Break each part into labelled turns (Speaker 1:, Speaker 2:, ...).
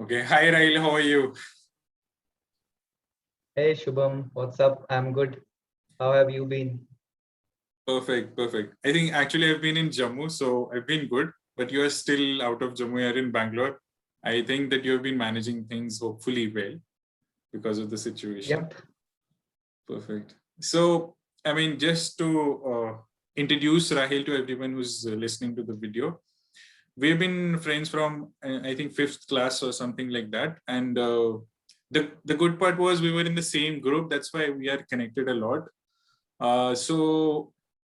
Speaker 1: Okay. Hi, Rahil. How are you?
Speaker 2: Hey Shubham, what's up? I'm good. How have you been?
Speaker 1: Perfect. Perfect. I think actually I've been in Jammu, so I've been good. But you are still out of Jammu. You're in Bangalore. I think that you have been managing things hopefully well because of the situation.
Speaker 2: Yep.
Speaker 1: Perfect. So, I mean, just to introduce Rahil to everyone who's listening to the video, we've been friends from I think fifth class or something like that, and the good part was we were in the same group. That's why we are connected a lot. So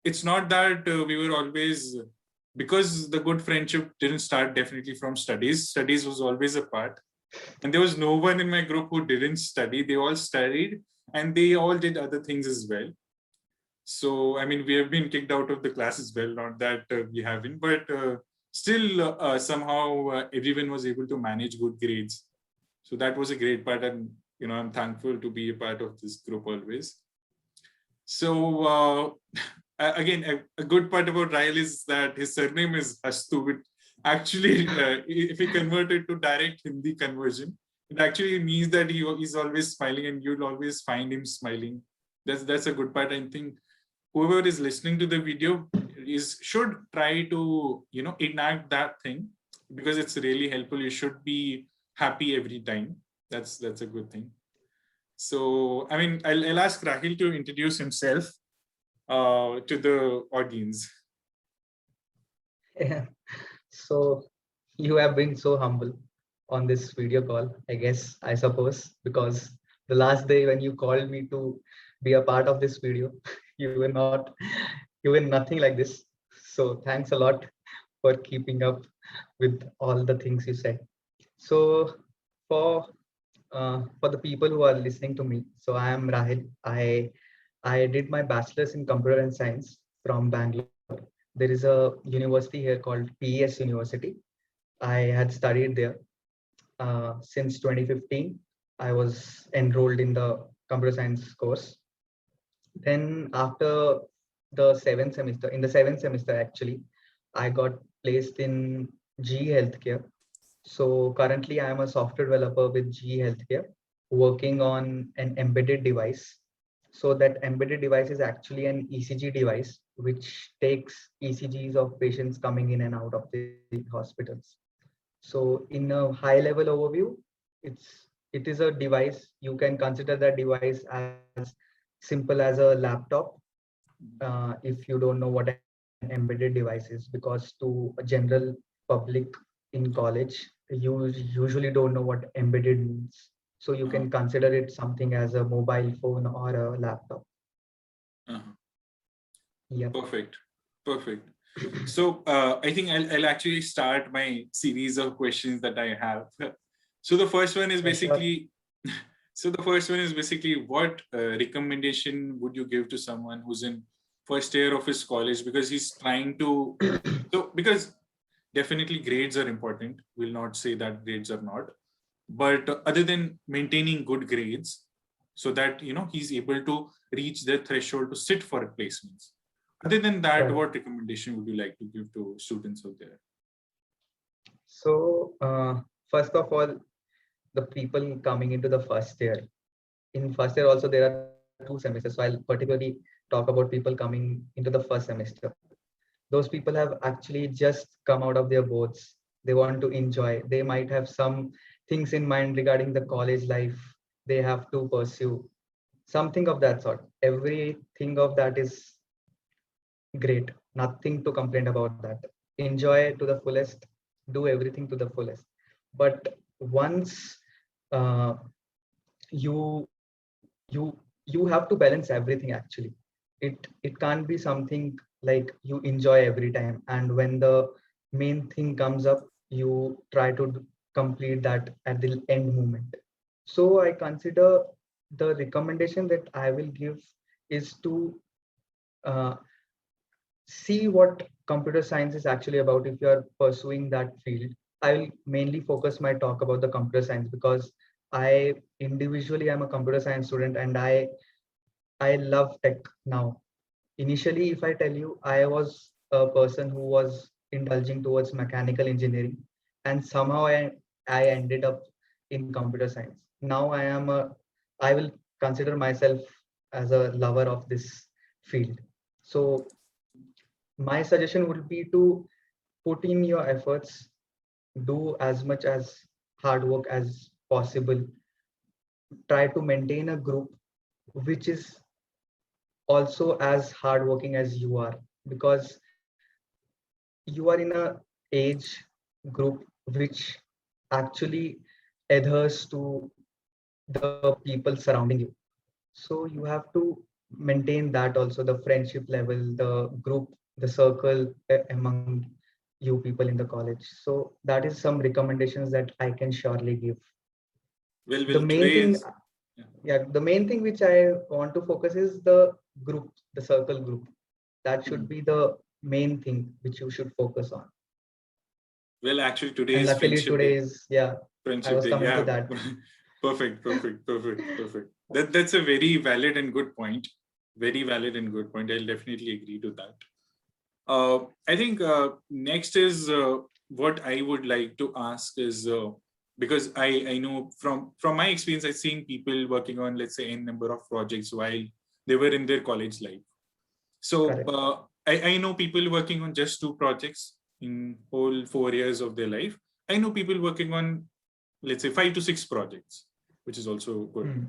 Speaker 1: it's not that we were always, because the good friendship didn't start definitely from studies. Studies was always a part, and there was no one in my group who didn't study. They all studied, and they all did other things as well. So I mean, we have been kicked out of the class as well. Not that we haven't, but still somehow everyone was able to manage good grades. So that was a great part, and I'm thankful to be a part of this group always. So again, a good part about Ryle is that his surname is Hastu, which actually, if he converted to direct Hindi conversion, it actually means that he's always smiling, and you'll always find him smiling. That's a good part. I think whoever is listening to the video should try to enact that thing, because it's really helpful. You should be happy every time. That's a good thing. So, I mean, I'll ask Rahil to introduce himself to the audience.
Speaker 2: Yeah. So you have been so humble on this video call, I suppose, because the last day when you called me to be a part of this video, you were not, you were nothing like this. So thanks a lot for keeping up with all the things you said. So for for the people who are listening to me, so I am Rahil. I did my bachelor's in computer and science from Bangalore. There is a university here called PES University. I had studied there since 2015. I was enrolled in the computer science course. Then after in the seventh semester actually, I got placed in GE Healthcare. So currently I am a software developer with GE Healthcare working on an embedded device. So that embedded device is actually an ECG device which takes ECGs of patients coming in and out of the hospitals. So in a high level overview, it is a device. You can consider that device as simple as a laptop if you don't know what an embedded device is, because to a general public in college, you usually don't know what embedded means. So you
Speaker 1: Uh-huh.
Speaker 2: can consider it something as a mobile phone or a laptop.
Speaker 1: Uh-huh.
Speaker 2: Yep.
Speaker 1: Perfect. Perfect. So I think I'll actually start my series of questions that I have. So the first one is
Speaker 2: Yeah, sure.
Speaker 1: basically, what recommendation would you give to someone who's in first year of his college, because he's trying to, so because definitely grades are important. We'll not say that grades are not, but other than maintaining good grades, so that he's able to reach the threshold to sit for placements. Other than that,
Speaker 2: Right.
Speaker 1: what recommendation would you like to give to students out there?
Speaker 2: So first of all, the people coming into the first year. In first year also there are two semesters. So I'll particularly talk about people coming into the first semester. Those people have actually just come out of their boards. They want to enjoy. They might have some things in mind regarding the college life they have to pursue. Something of that sort. Everything of that is great. Nothing to complain about that. Enjoy to the fullest. Do everything to the fullest. But once uh, you you have to balance everything actually. It can't be something like you enjoy every time, and when the main thing comes up, you try to complete that at the end moment. So I consider the recommendation that I will give is to uh, see what computer science is actually about. If you are pursuing that field, I will mainly focus my talk about the computer science, because I individually am a computer science student, and I love tech now. Initially, if I tell you, I was a person who was indulging towards mechanical engineering, and somehow I ended up in computer science. Now I will consider myself as a lover of this field. So my suggestion would be to put in your efforts, do as much as hard work as possible, try to maintain a group which is also as hardworking as you are, because you are in a age group which actually adheres to the people surrounding you. So you have to maintain that also, the friendship level, the group, the circle among you people in the college. So that is some recommendations that I can surely give. The
Speaker 1: Well,
Speaker 2: main
Speaker 1: today
Speaker 2: thing,
Speaker 1: is, yeah.
Speaker 2: yeah, the main thing which I want to focus is the group, the circle group. That should
Speaker 1: Mhm.
Speaker 2: be the main thing which you should focus on.
Speaker 1: Well, actually, today
Speaker 2: And
Speaker 1: is
Speaker 2: luckily
Speaker 1: Friendship Day.
Speaker 2: today is, yeah, I
Speaker 1: Friendship
Speaker 2: was
Speaker 1: Day,
Speaker 2: coming to
Speaker 1: yeah.
Speaker 2: that.
Speaker 1: Perfect. That's a very valid and good point. Very valid and good point. I'll definitely agree to that. I think next is what I would like to ask is because I know from my experience, I've seen people working on, let's say, n number of projects while they were in their college life. So
Speaker 2: Correct.
Speaker 1: I know people working on just 2 projects in whole 4 years of their life. I know people working on, let's say, 5 to 6 projects, which is also good.
Speaker 2: Hmm.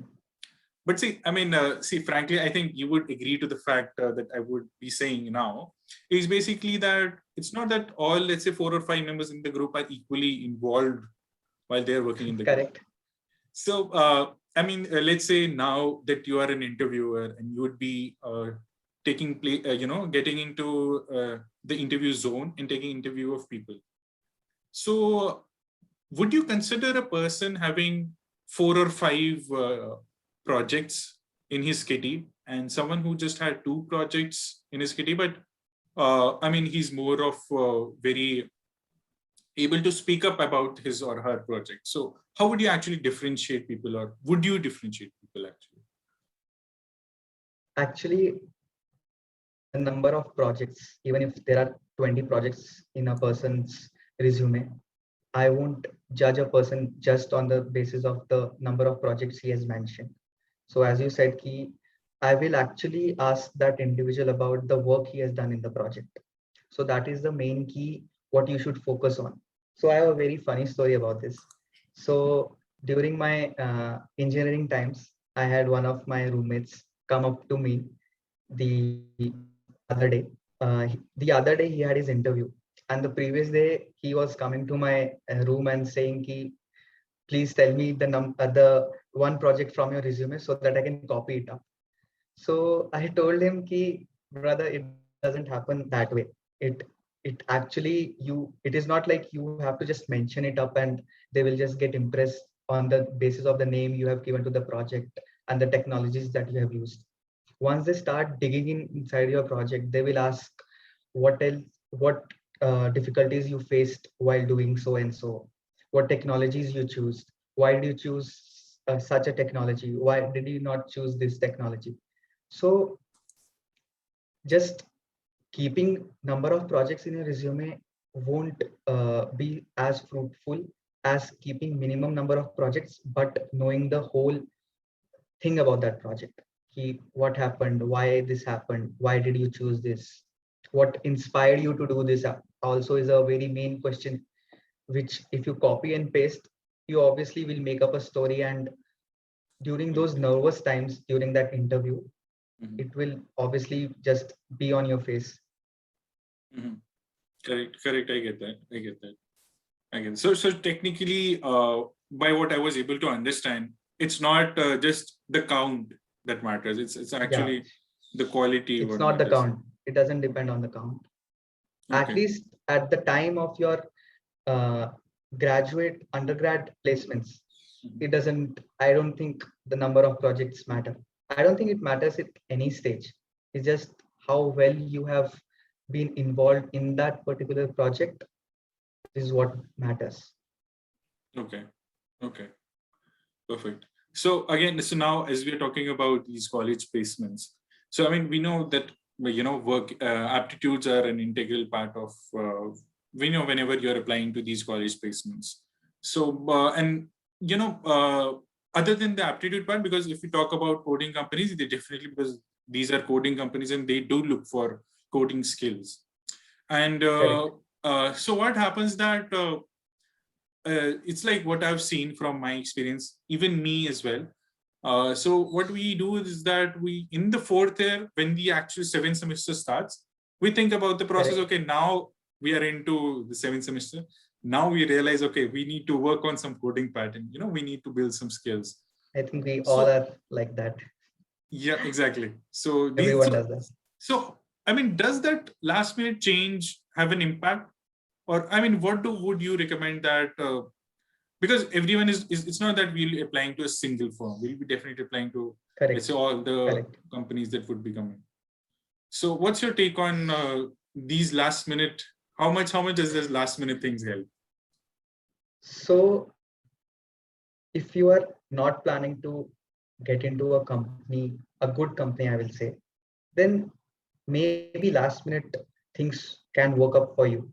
Speaker 1: But see, I mean, see, frankly, I think you would agree to the fact that I would be saying now is basically that it's not that all, let's say, 4 or 5 members in the group are equally involved while they're working in the group.
Speaker 2: Correct.
Speaker 1: So, I mean, let's say now that you are an interviewer and you would be taking play, getting into the interview zone and taking interview of people. So, would you consider a person having 4 or 5 projects in his kitty and someone who just had 2 projects in his kitty, but I mean, he's more of very able to speak up about his or her project. So how would you actually differentiate people, or would you differentiate people actually?
Speaker 2: Actually, the number of projects, even if there are 20 projects in a person's resume, I won't judge a person just on the basis of the number of projects he has mentioned. So as you said, Ki, I will actually ask that individual about the work he has done in the project. So that is the main key, what you should focus on. So I have a very funny story about this. So during my engineering times, I had one of my roommates come up to me the other day. The other day he had his interview, and the previous day he was coming to my room and saying, "Ki, please tell me the one project from your resume so that I can copy it up." So I told him, "Ki, brother, it doesn't happen that way. It it actually it is not like you have to just mention it up and they will just get impressed on the basis of the name you have given to the project and the technologies that you have used. Once they start digging inside your project, they will ask what else, what difficulties you faced while doing so and so, what technologies you choose, why did you choose such a technology, why did you not choose this technology." So just keeping number of projects in your resume won't be as fruitful as keeping minimum number of projects but knowing the whole thing about that project. What happened, why this happened, why did you choose this, what inspired you to do this also is a very main question, which if you copy and paste, you obviously will make up a story, and during those nervous times during that interview,
Speaker 1: Mhm.
Speaker 2: it will obviously just be on your face.
Speaker 1: Mhm. Correct. I get that. Again, so technically, by what I was able to understand, it's not just the count that matters. It's
Speaker 2: Yeah,
Speaker 1: actually the quality
Speaker 2: it's
Speaker 1: what
Speaker 2: not the
Speaker 1: matters.
Speaker 2: count, it doesn't depend on the count. At
Speaker 1: Okay.
Speaker 2: least at the time of your uh, graduate undergrad placements,
Speaker 1: Mhm.
Speaker 2: it doesn't, I don't think the number of projects matter. I don't think it matters at any stage. It's just how well you have been involved in that particular project is what matters.
Speaker 1: Okay. Okay. Perfect. So again, so now as we are talking about these college placements, so I mean we know that work aptitudes are an integral part of we know whenever you're applying to these college placements. So and other than the aptitude part, because if you talk about coding companies, they definitely, because these are coding companies and they do look for coding skills. And so what happens that it's like what I've seen from my experience, even me as well. So what we do is that we, in the fourth year, when the actual seventh semester starts, we think about the process. Okay, now we are into the seventh semester. Now we realize, okay, we need to work on some coding pattern. We need to build some skills.
Speaker 2: I think we all are like that.
Speaker 1: Yeah, exactly. So
Speaker 2: everyone does that.
Speaker 1: So I mean, does that last minute change have an impact? Or I mean, would you recommend that? Because everyone is it's not that we'll be applying to a single firm. We'll be definitely applying to, let's say, all the companies that would be coming. So what's your take on these last minute? How much does this last minute things help?
Speaker 2: So if you are not planning to get into a company, a good company, I will say, then maybe last minute things can work up for you.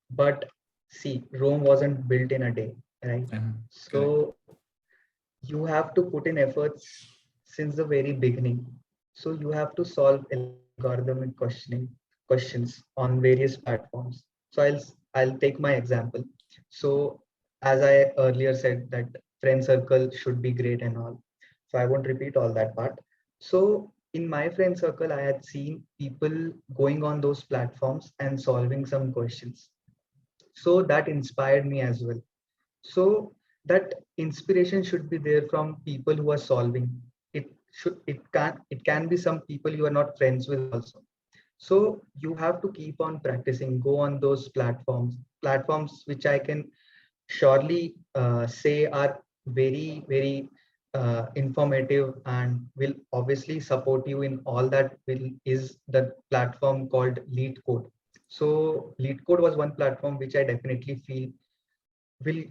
Speaker 2: But see, Rome wasn't built in a day, right? So you have to put in efforts since the very beginning. So you have to solve algorithmic questions on various platforms. So I'll take my example. So as I earlier said that friend circle should be great and all. So I won't repeat all that part. So in my friend circle, I had seen people going on those platforms and solving some questions. So that inspired me as well. So that inspiration should be there from people who are solving. It can be some people you are not friends with also. So you have to keep on practicing, go on those platforms which I can surely say are very, very informative and will obviously support you in all that is the platform called LeetCode. So LeetCode was one platform which I definitely feel will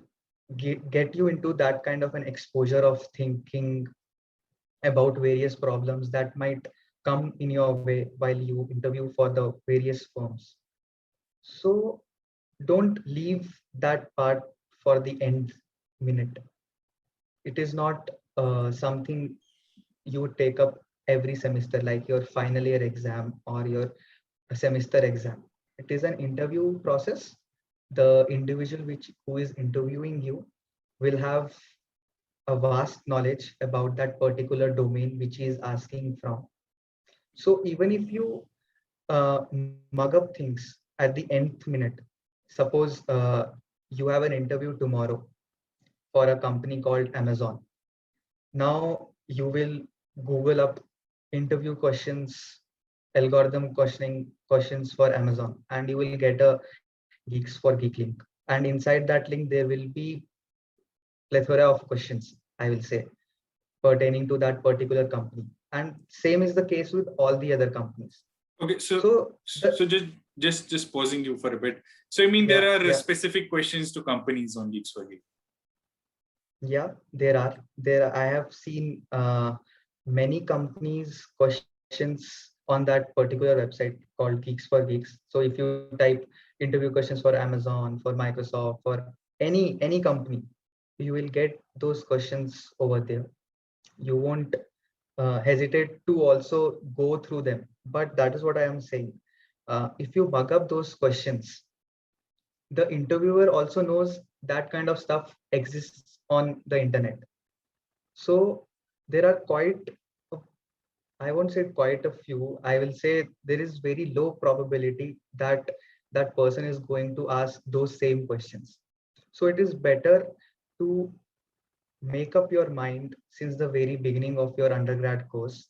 Speaker 2: get you into that kind of an exposure of thinking about various problems that might come in your way while you interview for the various firms. So don't leave that part for the end minute. It is not something you would take up every semester, like your final year exam or your semester exam. It is an interview process. The individual who is interviewing you will have a vast knowledge about that particular domain which he is asking from. So even if you mug up things at the nth minute, suppose you have an interview tomorrow for a company called Amazon. Now you will Google up interview questions, algorithm questions for Amazon, and you will get a Geeks for Geek link. And inside that link, there will be plethora of questions, I will say, pertaining to that particular company. And same is the case with all the other companies.
Speaker 1: Okay, so just pausing you for a bit. So I mean, there are specific questions to companies on Geeks for Geek.
Speaker 2: Yeah, there are. I have seen many companies questions on that particular website called Geeks for Geeks. So if you type interview questions for Amazon, for Microsoft, for any company, you will get those questions over there. You won't hesitate to also go through them. But that is what I am saying. If you mug up those questions, the interviewer also knows that kind of stuff exists on the internet. So there are I won't say quite a few, I will say there is very low probability that that person is going to ask those same questions. So it is better to make up your mind since the very beginning of your undergrad course.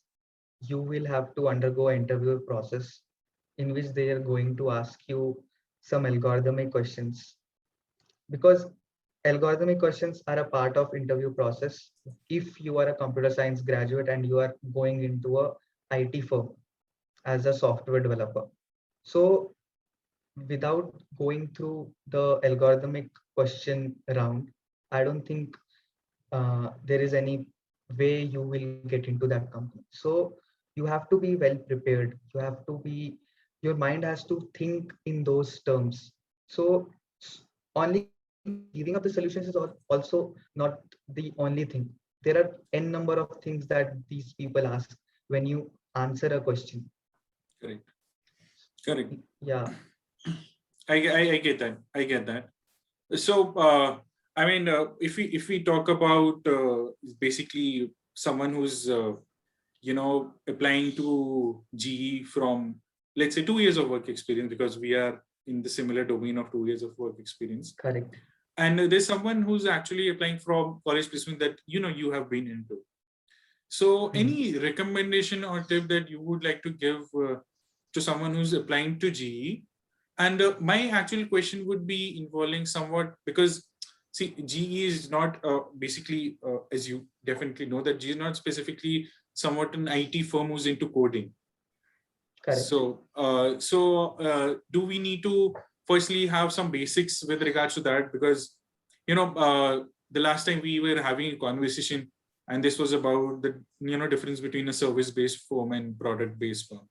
Speaker 2: You will have to undergo an interview process in which they are going to ask you some algorithmic questions, because algorithmic questions are a part of interview process if you are a computer science graduate and you are going into a IT firm as a software developer. So without going through the algorithmic question round, I don't think there is any way you will get into that company. So you have to be well prepared. Your mind has to think in those terms. So only giving up the solutions is also not the only thing. There are n number of things that these people ask when you answer a question.
Speaker 1: Correct. Correct.
Speaker 2: Yeah.
Speaker 1: I get that. I get that. So, I mean, if we talk about basically someone who's applying to GE from, let's say, 2 years of work experience, because we are in the similar domain of 2 years of work experience,
Speaker 2: Correct.
Speaker 1: and there's someone who's actually applying from college placement that you have been into. So, any recommendation or tip that you would like to give to someone who's applying to GE? And my actual question would be involving somewhat, because see, GE is not basically, as you definitely know, that GE is not specifically somewhat an IT firm who's into coding.
Speaker 2: Correct.
Speaker 1: So, do we need to firstly have some basics with regards to that? Because, the last time we were having a conversation, and this was about the, difference between a service-based firm and product-based firm.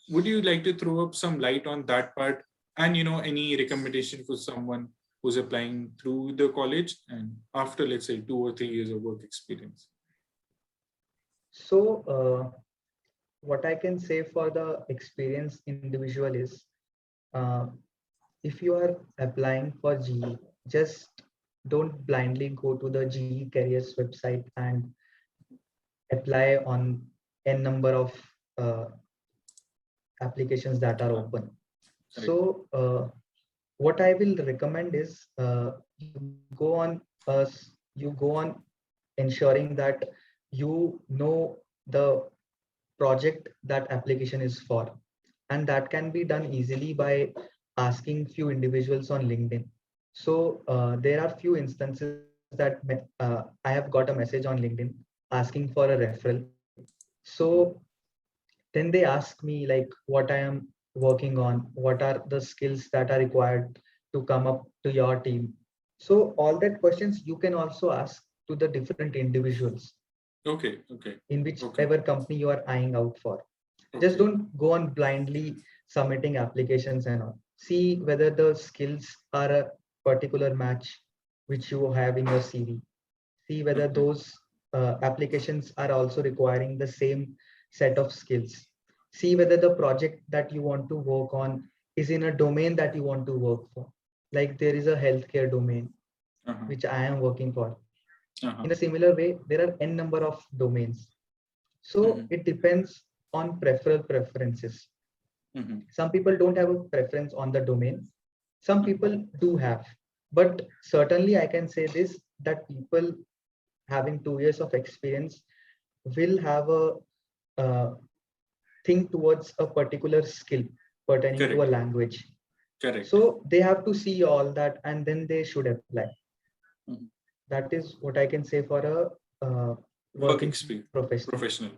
Speaker 1: Would you like to throw up some light on that part? And, any recommendation for someone who's applying through the college and after, let's say, 2 or 3 years of work experience?
Speaker 2: So, what I can say for the experienced individual is, if you are applying for GE, just don't blindly go to the GE Careers website and apply on n number of applications that are open. So, what I will recommend is you go on ensuring that you know the project that application is for, and that can be done easily by asking few individuals on LinkedIn. So there are few instances that I have got a message on LinkedIn asking for a referral. So then they ask me like what I am working on, what are the skills that are required to come up to your team. So all that questions you can also ask to the different individuals.
Speaker 1: Okay.
Speaker 2: In whichever company you are eyeing out for.
Speaker 1: Okay.
Speaker 2: Just don't go on blindly submitting applications and all. See whether the skills are a particular match which you have in your CV. See whether those applications are also requiring the same set of skills. See whether the project that you want to work on is in a domain that you want to work for. Like there is a healthcare domain, which I am working for. In a similar way, there are n number of domains. So it depends on preferences. Some people don't have a preference on the domain. Some people do have. But certainly I can say this, that people having 2 years of experience will have a thing towards a particular skill pertaining to a language.
Speaker 1: Correct.
Speaker 2: So they have to see all that and then they should apply. That is what I can say for a
Speaker 1: work experience
Speaker 2: professional.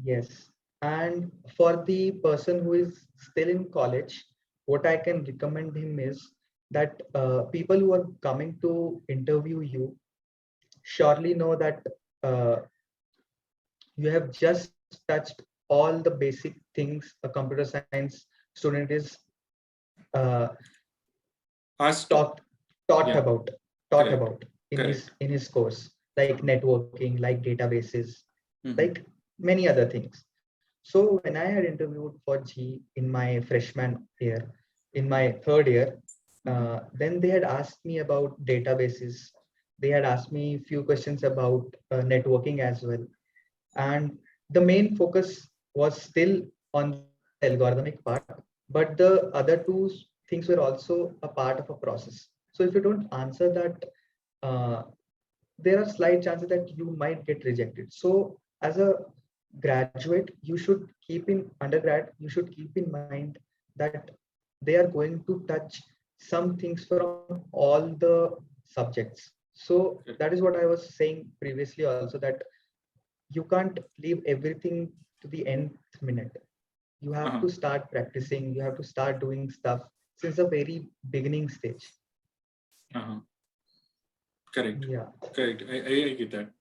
Speaker 2: Yes. And for the person who is still in college, what I can recommend him is that people who are coming to interview you surely know that you have just touched all the basic things a computer science student is taught about in his course, like networking, like databases, like many other things. So when I had interviewed for G in my freshman year, in my third year, then they had asked me about databases. They had asked me a few questions about networking as well. And the main focus was still on the algorithmic part, but the other two things were also a part of a process. So if you don't answer that, there are slight chances that you might get rejected. So as a graduate, you should keep in undergrad, you should keep in mind that they are going to touch some things from all the subjects. So that is what I was saying previously also, that you can't leave everything to the nth minute. You have to start practicing, you have to start doing stuff since the very beginning stage.
Speaker 1: Correct.
Speaker 2: Yeah.
Speaker 1: Correct.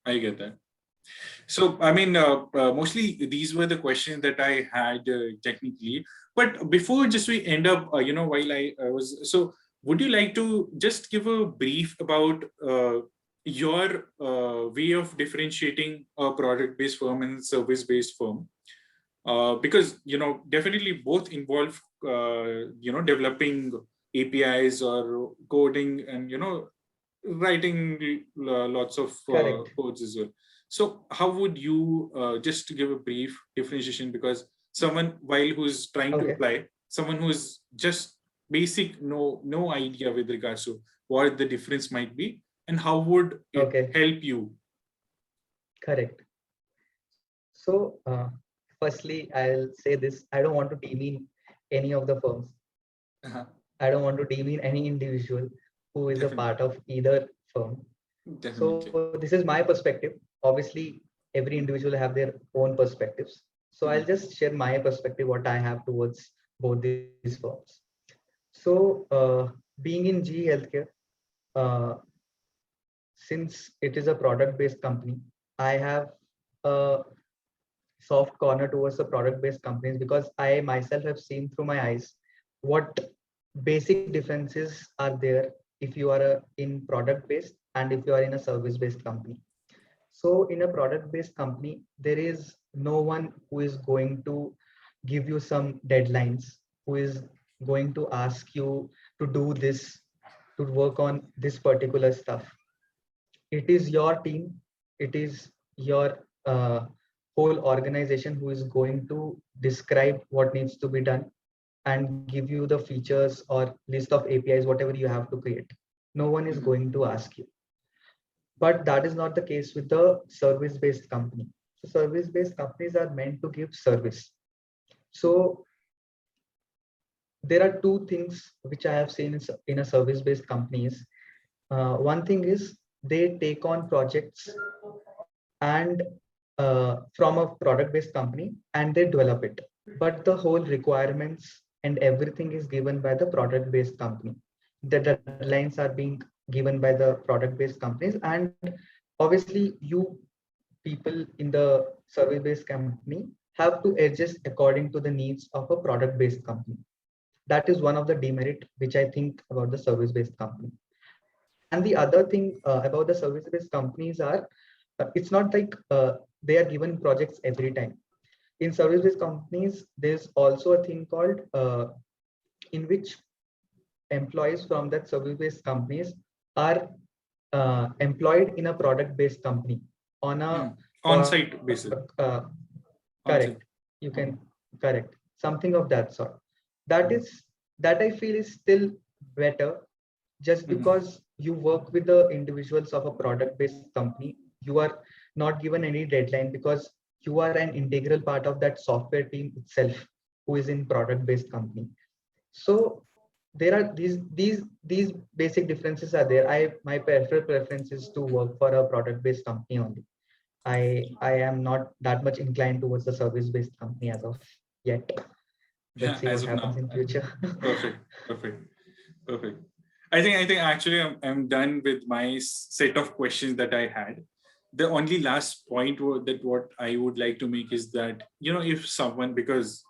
Speaker 1: I get that. So, I mean, mostly these were the questions that I had technically. But before just we end up, while I was, so would you like to just give a brief about your way of differentiating a product-based firm and service-based firm? Because definitely both involve developing APIs or coding and writing lots of
Speaker 2: Correct.
Speaker 1: codes as well. So how would you just give a brief differentiation? Because someone while who's trying to
Speaker 2: Okay.
Speaker 1: apply, someone who's just basic no idea with regards to what the difference might be and how would it
Speaker 2: Okay.
Speaker 1: help you?
Speaker 2: Correct. So, firstly, I'll say this: I don't want to demean any of the firms.
Speaker 1: Uh-huh.
Speaker 2: I don't want to demean any individual who is a
Speaker 1: Definitely.
Speaker 2: part of either firm.
Speaker 1: Definitely.
Speaker 2: So this is my perspective. Obviously, every individual have their own perspectives. So I'll just share my perspective, what I have towards both these firms. So being in GE Healthcare, uh, since it is a product-based company, I have a soft corner towards the product-based companies because I myself have seen through my eyes what basic differences are there if you are in product-based and if you are in a service-based company. So in a product-based company, there is no one who is going to give you some deadlines, who is going to ask you to do this, to work on this particular stuff. It is your team, it is your whole organization who is going to describe what needs to be done and give you the features or list of APIs, whatever you have to create. No one is going to ask you. But that is not the case with the service-based company. So service-based companies are meant to give service. So there are two things which I have seen in a service-based companies. One thing is they take on projects and from a product-based company and they develop it. But the whole requirements and everything is given by the product-based company. The deadlines are being given by the product-based companies, and obviously you people in the service-based company have to adjust according to the needs of a product-based company. That is one of the demerit which I think about the service-based company. And the other thing about the service-based companies are it's not like they are given projects every time. In service-based companies, there's also a thing called in which employees from that service-based companies are employed in a product-based company on a
Speaker 1: On-site basis.
Speaker 2: Correct. You can correct something of that sort. That I feel is still better, just because you work with the individuals of a product-based company. You are not given any deadline because you are an integral part of that software team itself who is in product-based company. So there are these basic differences are there. My preference is to work for a product-based company only. I am not that much inclined towards the service-based company as of yet. Let's see
Speaker 1: As
Speaker 2: what
Speaker 1: of
Speaker 2: happens
Speaker 1: now.
Speaker 2: in future.
Speaker 1: Perfect. I think actually I'm done with my set of questions that I had. The only last point that what I would like to make is that if someone, because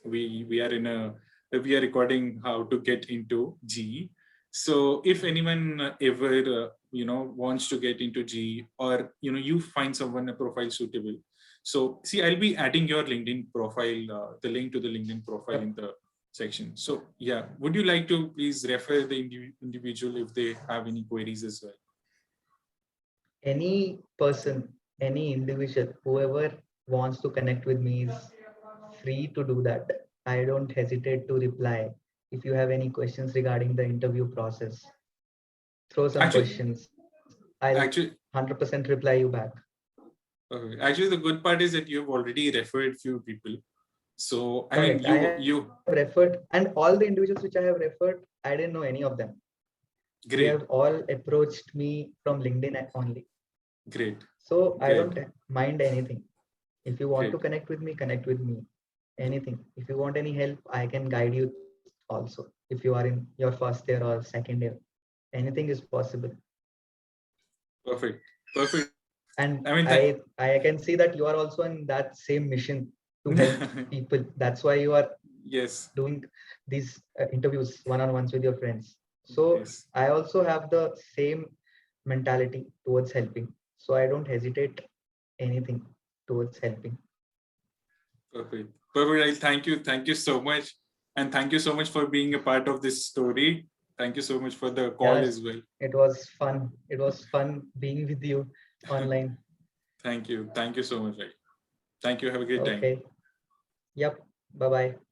Speaker 1: we are recording how to get into GE. So if anyone ever wants to get into GE, or you find someone a profile suitable, so see, I'll be adding your LinkedIn profile, the link to the LinkedIn profile in the section. So yeah, would you like to please refer the individual if they have any queries as well?
Speaker 2: Any person, any individual, whoever wants to connect with me is free to do that. I don't hesitate to reply. If you have any questions regarding the interview process, throw some questions. I'll
Speaker 1: Actually,
Speaker 2: 100% reply you back.
Speaker 1: Actually, the good part is that you've already referred few people. So I
Speaker 2: Correct.
Speaker 1: mean,
Speaker 2: I have referred, and all the individuals which I have referred, I didn't know any of them.
Speaker 1: Great.
Speaker 2: They have all approached me from LinkedIn only.
Speaker 1: Great.
Speaker 2: So
Speaker 1: Great.
Speaker 2: I don't mind anything. If you want to connect with me, connect with me. Anything. If you want any help, I can guide you also. If you are in your first year or second year, anything is possible.
Speaker 1: Perfect.
Speaker 2: And I can see that you are also in that same mission to help people. That's why you are doing these interviews one-on-ones with your friends. So
Speaker 1: Yes.
Speaker 2: I also have the same mentality towards helping. So I don't hesitate anything towards helping.
Speaker 1: Perfect. Perfect. Thank you. Thank you so much. And thank you so much for being a part of this story. Thank you so much for the call
Speaker 2: Yes,
Speaker 1: as well.
Speaker 2: it was fun. It was fun being with you online.
Speaker 1: Thank you. Thank you so much, Rahil. Thank you. Have a great time.
Speaker 2: Okay. Yep. Bye bye.